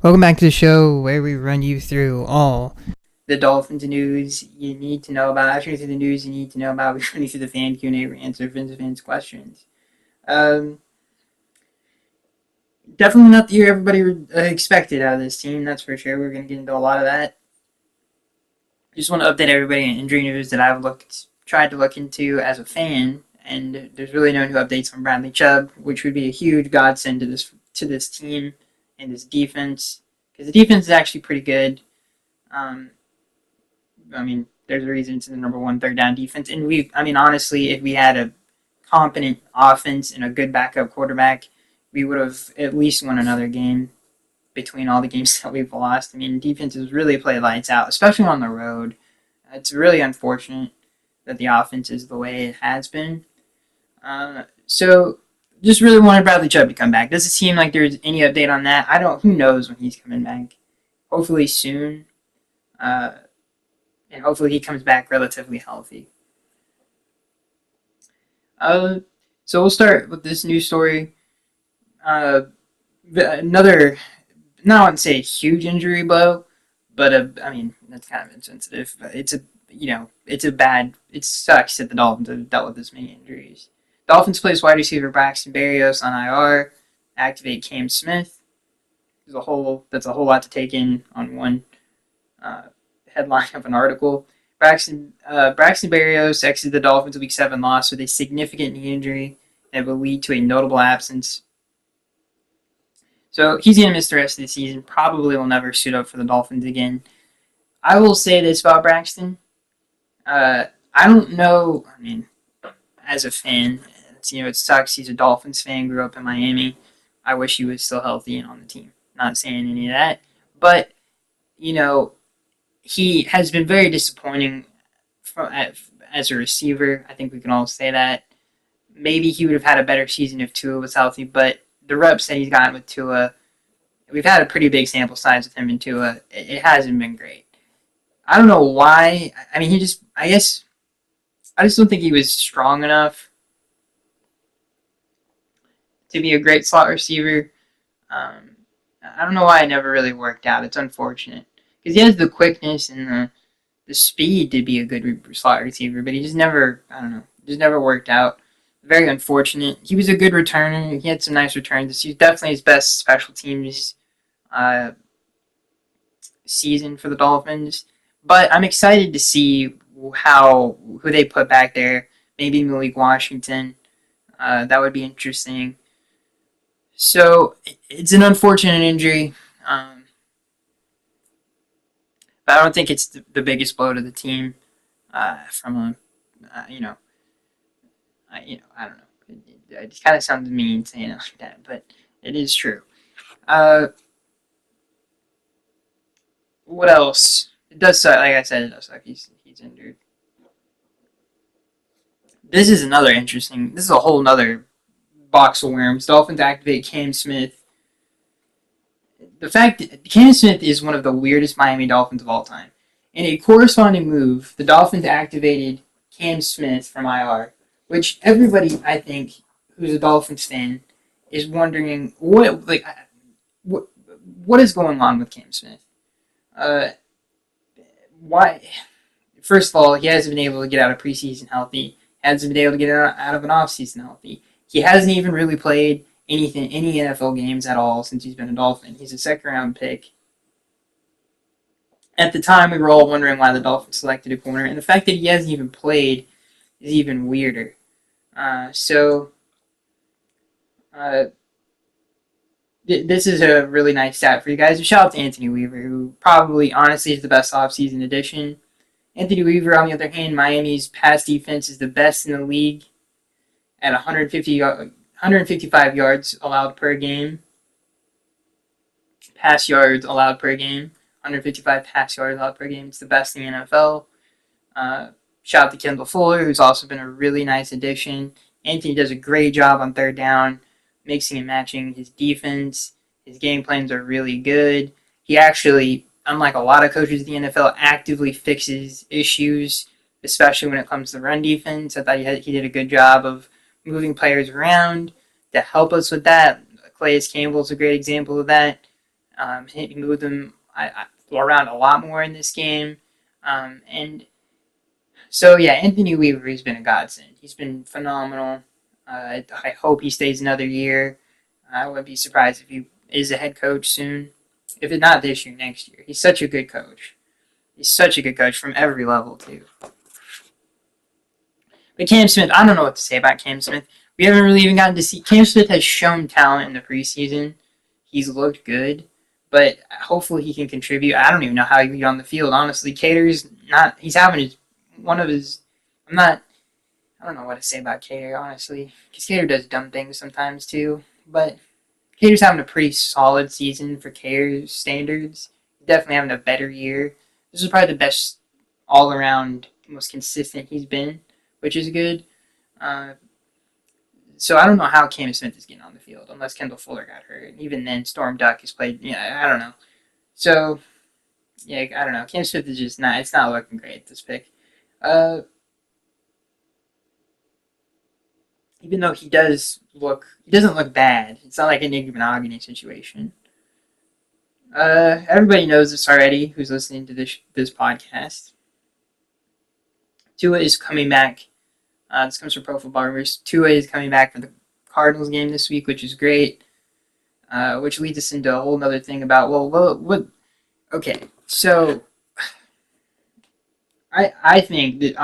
Welcome back to the show where we run you through all the Dolphins news you need to know about. Actually, through the news you need to know about. We run you through the fan Q&A. We answer fans' questions. Um, Definitely not the year everybody expected out of this team. That's for sure. We're going to get into a lot of that. Just want to update everybody on injury news that I've tried to look into as a fan. And there's really no new updates on Bradley Chubb, which would be a huge godsend to this team and this defense, because the defense is actually pretty good. Um, there's a reason it's the number one third down defense. And honestly, if we had a competent offense and a good backup quarterback, we would have at least won another game between all the games that we've lost. Defenses really play lights out, especially on the road. It's really unfortunate that the offense is the way it has been. So just really wanted Bradley Chubb to come back. Doesn't seem like there's any update on that. Who knows when he's coming back. Hopefully soon. And hopefully he comes back relatively healthy. So we'll start with this news story. Another, not I wouldn't say a huge injury blow, but that's kind of insensitive. It sucks that the Dolphins have dealt with this many injuries. Dolphins place wide receiver Braxton Berrios on IR, activate Cam Smith. That's a whole lot to take in on one headline of an article. Braxton Berrios exited the Dolphins' Week 7 loss with a significant knee injury that will lead to a notable absence. So he's going to miss the rest of the season. Probably will never suit up for the Dolphins again. I will say this about Braxton. I don't know. As a fan, it sucks. He's a Dolphins fan. Grew up in Miami. I wish he was still healthy and on the team. Not saying any of that, but he has been very disappointing as a receiver. I think we can all say that. Maybe he would have had a better season if Tua was healthy, but the reps that he's gotten with Tua, we've had a pretty big sample size with him and Tua. It hasn't been great. I don't know why. I just don't think he was strong enough to be a great slot receiver. I don't know why it never really worked out. It's unfortunate because he has the quickness and the speed to be a good slot receiver, but he just never, just never worked out. Very unfortunate. He was a good returner. He had some nice returns. He was definitely his best special teams season for the Dolphins. But I'm excited to see who they put back there. Maybe Malik Washington. That would be interesting. So it's an unfortunate injury. But I don't think it's the biggest blow to the team. I don't know. It just kind of sounds mean saying it like that, but it is true. What else? It does suck. Like I said, it does suck. He's injured. This is a whole nother box of worms. Dolphins activate Cam Smith. The fact that Cam Smith is one of the weirdest Miami Dolphins of all time. In a corresponding move, the Dolphins activated Cam Smith from IR, which everybody, I think, who's a Dolphins fan is wondering what is going on with Cam Smith. Why? First of all, he hasn't been able to get out of preseason healthy. Hasn't been able to get out of an offseason healthy. He hasn't even really played any NFL games at all since he's been a Dolphin. He's a second-round pick. At the time, we were all wondering why the Dolphins selected a corner, and the fact that he hasn't even played is even weirder. This is a really nice stat for you guys. Shout out to Anthony Weaver, who probably, honestly, is the best offseason addition. Anthony Weaver, on the other hand, Miami's pass defense is the best in the league at 155 yards allowed per game. Pass yards allowed per game. 155 pass yards allowed per game. It's the best in the NFL. Shout out to Kendall Fuller, who's also been a really nice addition. Anthony does a great job on third down, mixing and matching his defense. His game plans are really good. He actually, unlike a lot of coaches in the NFL, actively fixes issues, especially when it comes to run defense. I thought he did a good job of moving players around to help us with that. Calais Campbell's a great example of that. He moved them around a lot more in this game. And so, yeah, Anthony Weaver has been a godsend. He's been phenomenal. I hope he stays another year. I wouldn't be surprised if he is a head coach soon. If it's not this year, next year. He's such a good coach. He's such a good coach from every level, too. But Cam Smith, I don't know what to say about Cam Smith. We haven't really even gotten to see. Cam Smith has shown talent in the preseason. He's looked good, but hopefully he can contribute. I don't even know how he get on the field, honestly. Cater's not. He's having one of his. I'm not. I don't know what to say about Cater, honestly, because Cater does dumb things sometimes too. But Cater's having a pretty solid season for Cater's standards. Definitely having a better year. This is probably the best all around, most consistent he's been, which is good. Uh, so I don't know how Cam Smith is getting on the field unless Kendall Fuller got hurt. Even then, Storm Duck has played. Yeah, I don't know. So yeah, I don't know. Cam Smith is just not. It's not looking great this pick. Uh, Even though he doesn't look bad. It's not like a Nick Monogamy situation. Everybody knows this already. Who's listening to this podcast? Tua is coming back. This comes from Pro Football Rumors. Tua is coming back for the Cardinals game this week, which is great. Which leads us into a whole other thing about what? Okay, so I think that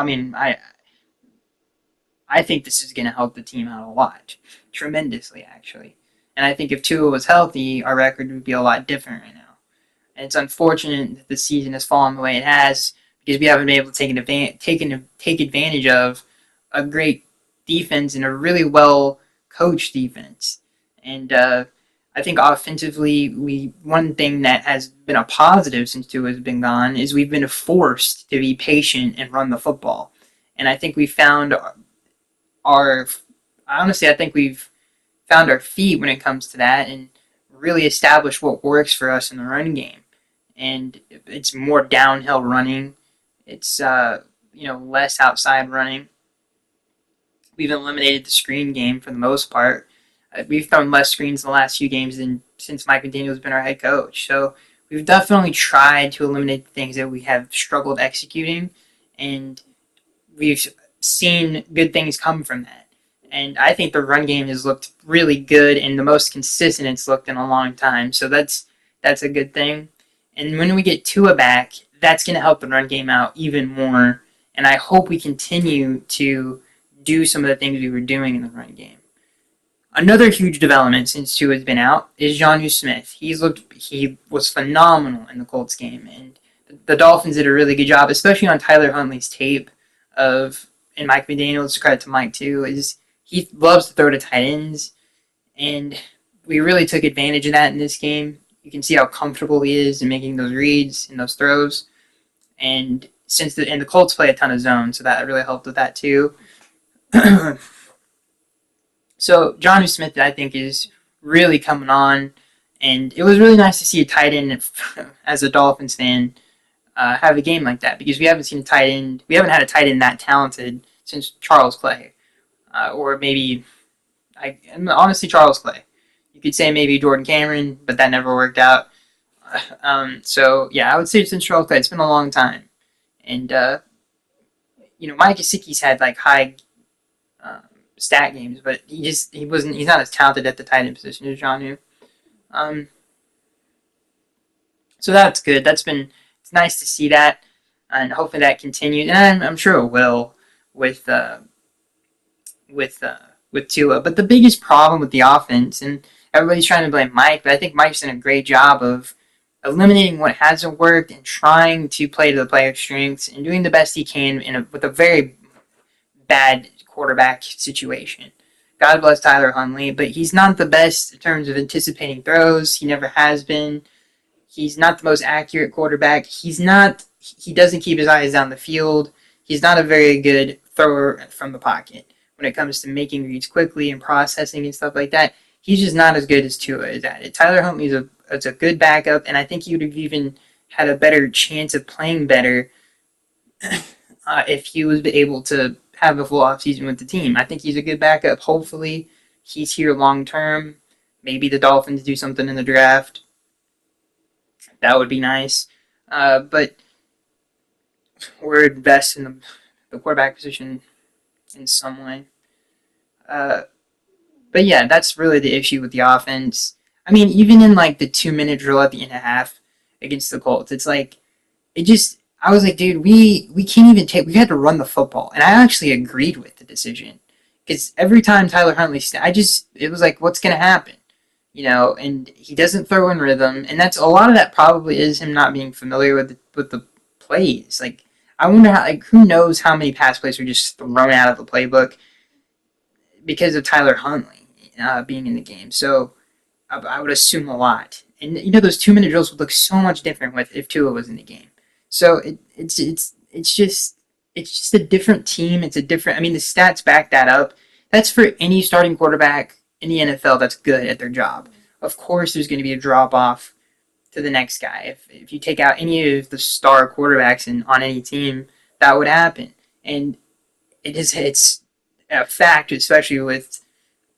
I think this is going to help the team out a lot, tremendously actually. And I think if Tua was healthy, our record would be a lot different right now. And it's unfortunate that the season has fallen the way it has because we haven't been able to take advantage of a great defense and a really well coached defense. And I think offensively, one thing that has been a positive since Tua has been gone is we've been forced to be patient and run the football. And I think we found I think we've found our feet when it comes to that and really established what works for us in the running game. And it's more downhill running. It's less outside running. We've eliminated the screen game for the most part. We've thrown less screens in the last few games than since Mike McDaniel's been our head coach. So we've definitely tried to eliminate the things that we have struggled executing, and we've seen good things come from that. And I think the run game has looked really good and the most consistent it's looked in a long time. So that's a good thing. And when we get Tua back, that's going to help the run game out even more. And I hope we continue to do some of the things we were doing in the run game. Another huge development since Tua has been out is Jonnu Smith. He was phenomenal in the Colts game, and the Dolphins did a really good job, especially on Tyler Huntley's tape and Mike McDaniel's credit to Mike too, is he loves to throw to tight ends, and we really took advantage of that in this game. You can see how comfortable he is in making those reads and those throws, and the Colts play a ton of zone, so that really helped with that too. So Jonnu Smith, I think, is really coming on, and it was really nice to see a tight end as a Dolphins fan have a game like that because we haven't had a tight end that talented since Charles Clay, or maybe, honestly, Charles Clay. You could say maybe Jordan Cameron, but that never worked out. So yeah, I would say since Charles Clay, it's been a long time, and Mike Gesicki's had like high stat games, but he's not as talented at the tight end position as Jonnu. So that's good. It's nice to see that, and hopefully that continues. And I'm sure it will with Tua. But the biggest problem with the offense, and everybody's trying to blame Mike, but I think Mike's done a great job of eliminating what hasn't worked and trying to play to the player's strengths and doing the best he can with a very bad quarterback situation. God bless Tyler Huntley, but he's not the best in terms of anticipating throws. He never has been. He's not the most accurate quarterback. He doesn't keep his eyes down the field. He's not a very good thrower from the pocket when it comes to making reads quickly and processing and stuff like that. He's just not as good as Tua is at it. Tyler Huntley is a good backup, and I think he would have even had a better chance of playing better if he was able to have a full offseason with the team. I think he's a good backup. Hopefully, he's here long term. Maybe the Dolphins do something in the draft. That would be nice. But we're investing in the quarterback position in some way. Uh, but yeah, that's really the issue with the offense. I mean, even in like the 2 minute drill at the end of half against the Colts, it's like it just. I was like, dude, we can't even take. We had to run the football, and I actually agreed with the decision because every time Tyler Huntley, I just it was like, what's gonna happen, And he doesn't throw in rhythm, and that's a lot of that probably is him not being familiar with the plays. Like, I wonder how, like, who knows how many pass plays were just thrown out of the playbook because of Tyler Huntley being in the game. So I would assume a lot. And those 2 minute drills would look so much different with if Tua was in the game. So it's just a different team. It's a different. I mean, the stats back that up. That's for any starting quarterback in the NFL that's good at their job. Of course, there's going to be a drop off to the next guy. If you take out any of the star quarterbacks on any team, that would happen. And it's a fact, especially with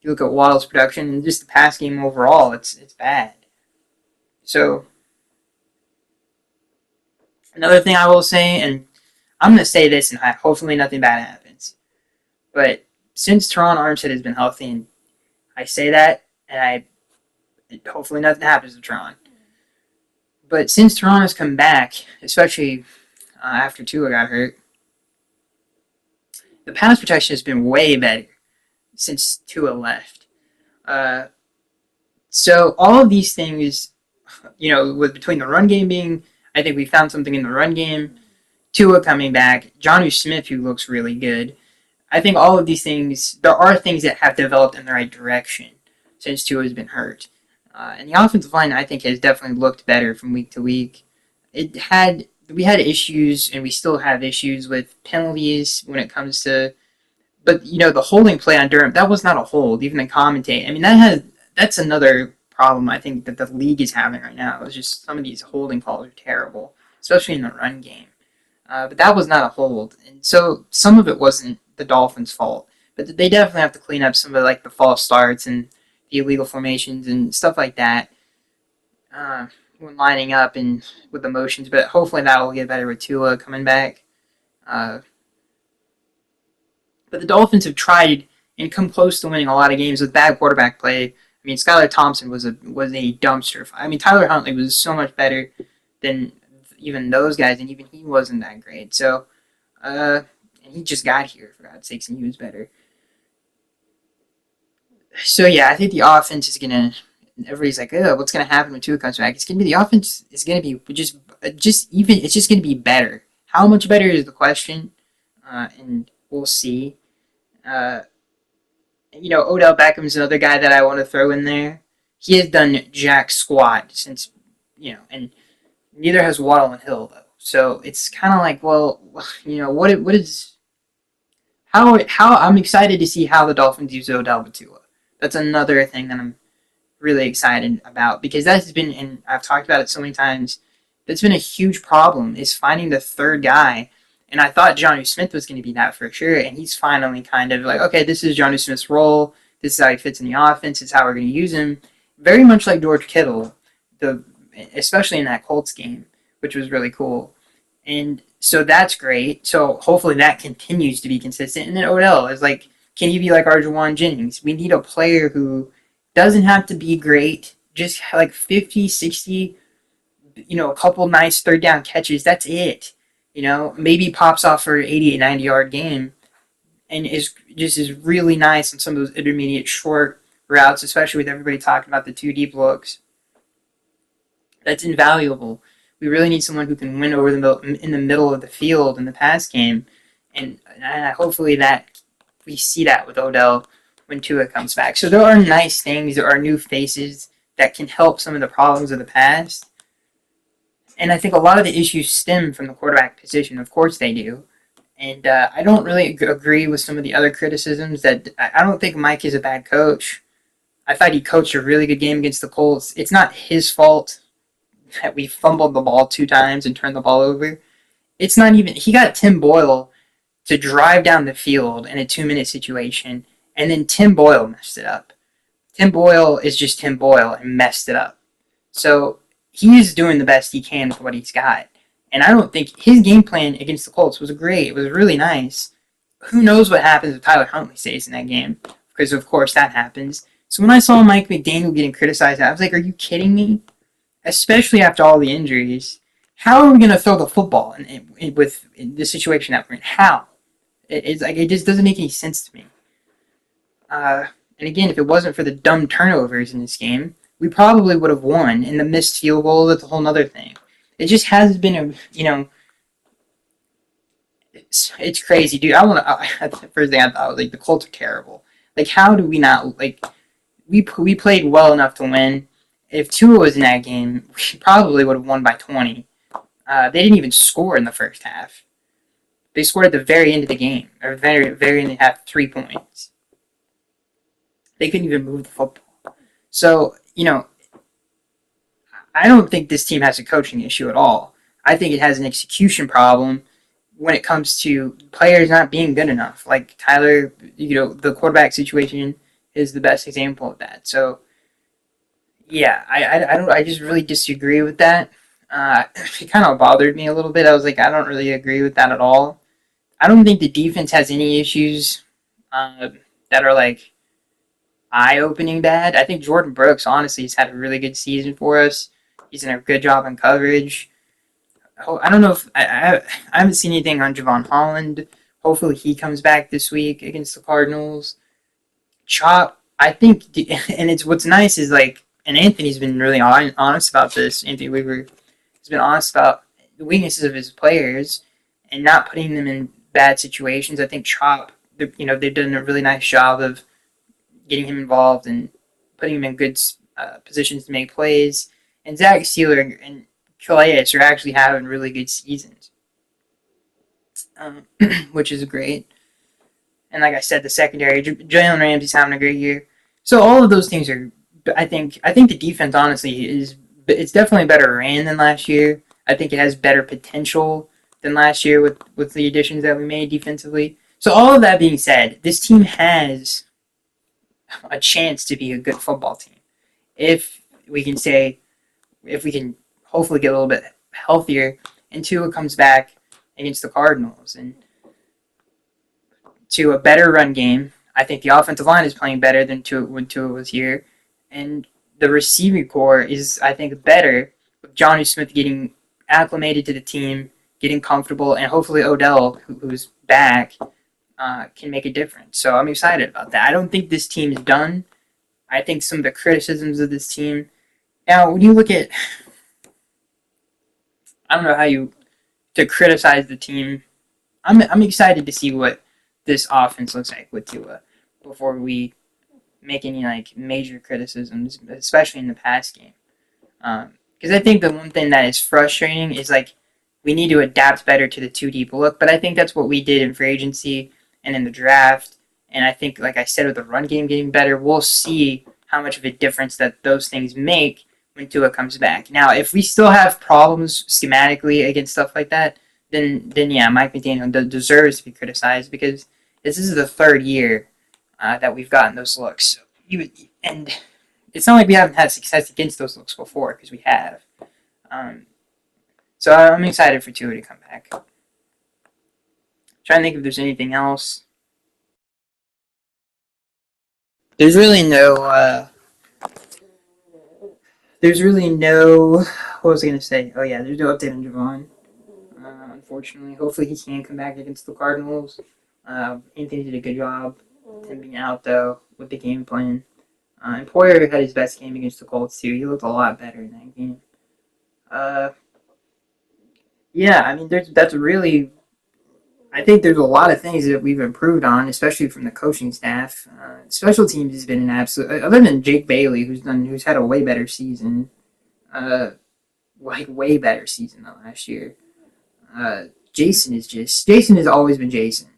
you look at Waddle's production and just the pass game overall. It's bad. So another thing I will say, and I'm going to say this, and hopefully nothing bad happens. But since Teron Armstead has been healthy, and I say that, and hopefully nothing happens to Teron. But since Teron has come back, especially after Tua got hurt, the pass protection has been way better since Tua left. Uh, so all of these things, with between the run game being, I think we found something in the run game. Tua coming back, Jonnu Smith, who looks really good. I think all of these things, there are things that have developed in the right direction since Tua has been hurt. And the offensive line, I think, has definitely looked better from week to week. We had issues, and we still have issues with penalties when it comes to. But the holding play on Durham, that was not a hold. Even the commentate, I mean, that's another problem I think that the league is having right now. It's just some of these holding calls are terrible, especially in the run game. But that was not a hold, and so some of it wasn't the Dolphins' fault. But they definitely have to clean up some of like the false starts and the illegal formations and stuff like that when lining up and with the motions. But hopefully that will get better with Tua coming back. Uh, but the Dolphins have tried and come close to winning a lot of games with bad quarterback play. I mean, Skylar Thompson was a dumpster. I mean, Tyler Huntley was so much better than even those guys, and even he wasn't that great. So, and he just got here, for God's sakes, and he was better. So yeah, I think the offense is gonna. Everybody's like, "Oh, what's gonna happen when Tua comes back?" It's gonna be the offense is gonna be just even. It's just gonna be better. How much better is the question, and we'll see. Uh, Odell Beckham's another guy that I want to throw in there. He has done jack squat since, and neither has Waddle and Hill though. So it's kind of like, well, what is how I'm excited to see how the Dolphins use Odell Tua. That's another thing that I'm really excited about because that has been, and I've talked about it so many times. That's been a huge problem is finding the third guy. And I thought Jonnu Smith was going to be that for sure, and he's finally kind of like, okay, this is Jonnu Smith's role. This is how he fits in the offense. This is how we're going to use him. Very much like George Kittle, especially in that Colts game, which was really cool. And so that's great. So hopefully that continues to be consistent. And then Odell is like, can he be like our Juwan Jennings? We need a player who doesn't have to be great, just like 50, 60, a couple nice third down catches. That's it. Maybe pops off for an 88, 90-yard game and is really nice on some of those intermediate short routes, especially with everybody talking about the two deep looks. That's invaluable. We really need someone who can win over in the middle of the field in the pass game, and hopefully that we see that with Odell when Tua comes back. So there are nice things. There are new faces that can help some of the problems of the past. And I think a lot of the issues stem from the quarterback position. Of course they do. And I don't really agree with some of the other criticisms that I don't think Mike is a bad coach. I thought he coached a really good game against the Colts. It's not his fault that we fumbled the ball 2 times and turned the ball over. It's not even, he got Tim Boyle to drive down the field in a 2-minute situation, and then Tim Boyle messed it up. Tim Boyle is just Tim Boyle and messed it up. So he is doing the best he can with what he's got. And I don't think his game plan against the Colts was great. It was really nice. Who knows what happens if Tyler Huntley stays in that game? Because of course that happens. So when I saw Mike McDaniel getting criticized, I was like, "Are you kidding me?" Especially after all the injuries, how are we going to throw the football with the situation that we're in? How? It's like it just doesn't make any sense to me. And again, if it wasn't for the dumb turnovers in this game, we probably would have won. And the missed field goal, that's a whole other thing. It just has been it's crazy, dude. The first thing I thought was like the Colts are terrible. Like, how do we not like? We played well enough to win. If Tua was in that game, we probably would have won by 20. They didn't even score in the first half. They scored at the very end of the game, or very end of the half, 3 points. They couldn't even move the football. So, I don't think this team has a coaching issue at all. I think it has an execution problem when it comes to players not being good enough. Like Tyler, the quarterback situation is the best example of that. So, yeah, I just really disagree with that. It kind of bothered me a little bit. I was like, I don't really agree with that at all. I don't think the defense has any issues that are like eye-opening bad. I think Jordan Brooks, honestly, has had a really good season for us. He's done a good job in coverage. I don't know if I haven't seen anything on Javon Holland. Hopefully, he comes back this week against the Cardinals. Chop, I think, and it's what's nice is like, and Anthony's been really honest about this. Anthony Weaver has been honest about the weaknesses of his players and not putting them in bad situations. I think Chop, they've done a really nice job of getting him involved and putting him in good positions to make plays. And Zach Sealer and Calais are actually having really good seasons, which is great. And like I said, the secondary, Jalen Ramsey's having a great year. So all of those things are, I think the defense honestly it's definitely better ran than last year. I think it has better potential than last year with the additions that we made defensively. So all of that being said, this team has a chance to be a good football team. If we can hopefully get a little bit healthier and Tua comes back against the Cardinals and to a better run game. I think the offensive line is playing better than when Tua was here. And the receiving core is, I think, better with Johnny Smith getting acclimated to the team, getting comfortable, and hopefully Odell, who's back, can make a difference. So I'm excited about that. I don't think this team is done. I think some of the criticisms of this team. Now, when you look at, I don't know how to criticize the team. I'm excited to see what this offense looks like with Tua before we make any like major criticisms, especially in the pass game. Because I think the one thing that is frustrating is like we need to adapt better to the two deep look. But I think that's what we did in free agency and in the draft. And I think, like I said, with the run game getting better, we'll see how much of a difference that those things make when Tua comes back. Now, if we still have problems schematically against stuff like that, then yeah, Mike McDaniel deserves to be criticized because this is the third year that we've gotten those looks. And it's not like we haven't had success against those looks before because we have. So I'm excited for Tua to come back. Trying to think if there's anything else. There's really no. What was I gonna say? Oh yeah, there's no update on Javon. Unfortunately, hopefully he can come back against the Cardinals. Anthony did a good job. Him being out though with the game plan. And Poyer had his best game against the Colts too. He looked a lot better in that game. Yeah, I mean, that's really. I think there's a lot of things that we've improved on, especially from the coaching staff. Special teams has been an absolute. Other than Jake Bailey, who's had a way better season, like way better season than last year. Jason has always been Jason.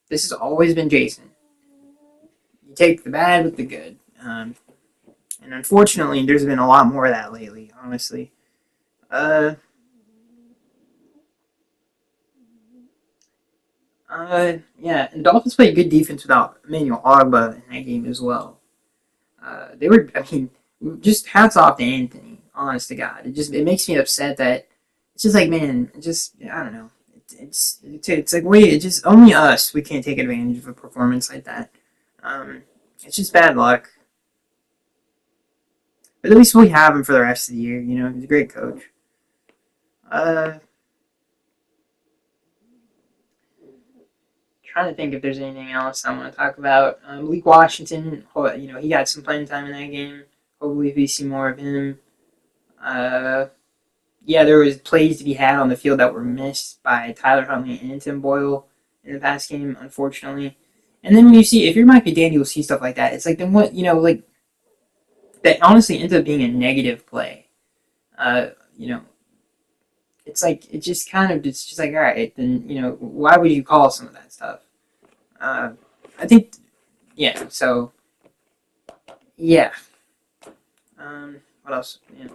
This has always been Jason. You take the bad with the good. And unfortunately, there's been a lot more of that lately, honestly. Yeah, and Dolphins played good defense without Emmanuel Ogbah in that game as well. I mean, just hats off to Anthony. Honest to God, it makes me upset that it's just like, man, I don't know. It's like, wait, it's just only us. We can't take advantage of a performance like that. Um, it's just bad luck. But at least we have him for the rest of the year. You know, he's a great coach. Uh, Trying to think if there's anything else I want to talk about. Malik Washington, you know, he got some playing time in that game. Hopefully, we see more of him. Uh, yeah, there was plays to be had on the field that were missed by Tyler Huntley and Tim Boyle in the past game, unfortunately. And then when you see, if you're Mike McDaniel, you'll see stuff like that. It's like, then what, you know, like, that honestly ends up being a negative play. You know, it's like, it's just like, all right, then, you know, why would you call some of that stuff? Uh, I think, yeah, so, yeah. What else? Yeah.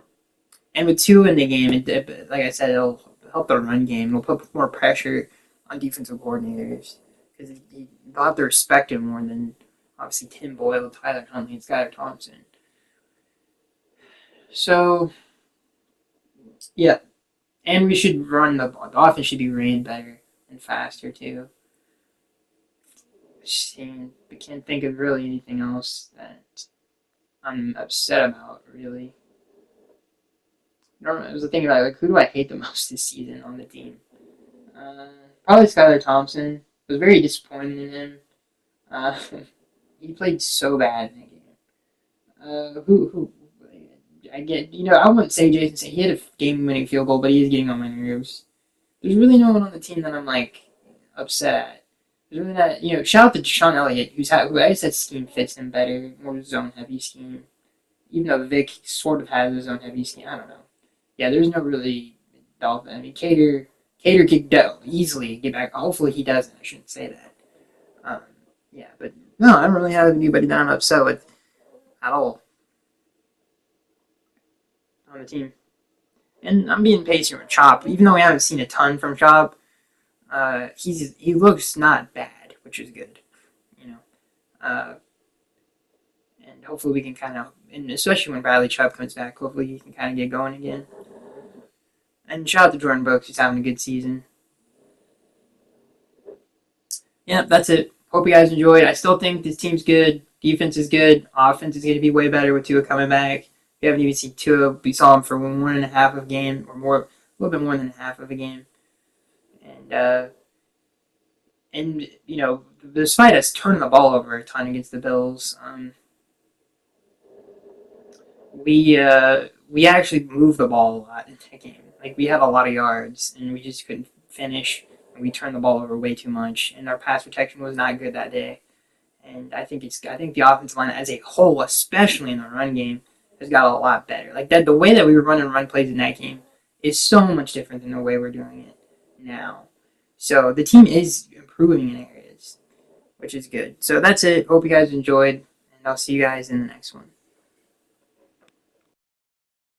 And with two in the game, like I said, it'll help the run game. It'll put more pressure on defensive coordinators because they'll have to respect him more than obviously Tim Boyle, Tyler Huntley, and Skylar Thompson. So yeah, and we should run the offense should be ran better and faster too. I can't think of really anything else that I'm upset about really. I was thinking about like who do I hate the most this season on the team? Uh, Probably Skylar Thompson. I was very disappointed in him. Uh, he played so bad in that game. Who? I get. You know, I wouldn't say Jason. He had a game-winning field goal, but he is getting on my nerves. There's really no one on the team that I'm like upset at. There's really not. You know, shout out to Sean Elliott, who I said scheme fits him better, more zone-heavy scheme. Even though Vic sort of has his own heavy scheme, I don't know. Yeah, there's no really Dolphin. I mean, Cater could easily get back. Hopefully, he doesn't. I shouldn't say that. Um, yeah, but no, I don't really have anybody that I'm upset with at all on the team. And I'm being patient with Chop, even though we haven't seen a ton from Chop. He looks not bad, which is good, you know. Uh, and hopefully we can kind of, and especially when Bradley Chubb comes back, hopefully he can kind of get going again. And shout out to Jordan Brooks, he's having a good season. Yeah, that's it. Hope you guys enjoyed. I still think this team's good. Defense is good. Offense is going to be way better with Tua coming back. We haven't even seen Tua. We saw him for 1.5 of a game, or more, a little bit more than half of a game. And you know, despite us turning the ball over a ton against the Bills, we actually moved the ball a lot in that game. Like we had a lot of yards, and we just couldn't finish. We turned the ball over way too much, and our pass protection was not good that day. And I think the offensive line as a whole, especially in the run game, has got a lot better. Like that, the way that we were running run plays in that game is so much different than the way we're doing it now. So the team is improving in areas, which is good. So that's it. Hope you guys enjoyed, and I'll see you guys in the next one.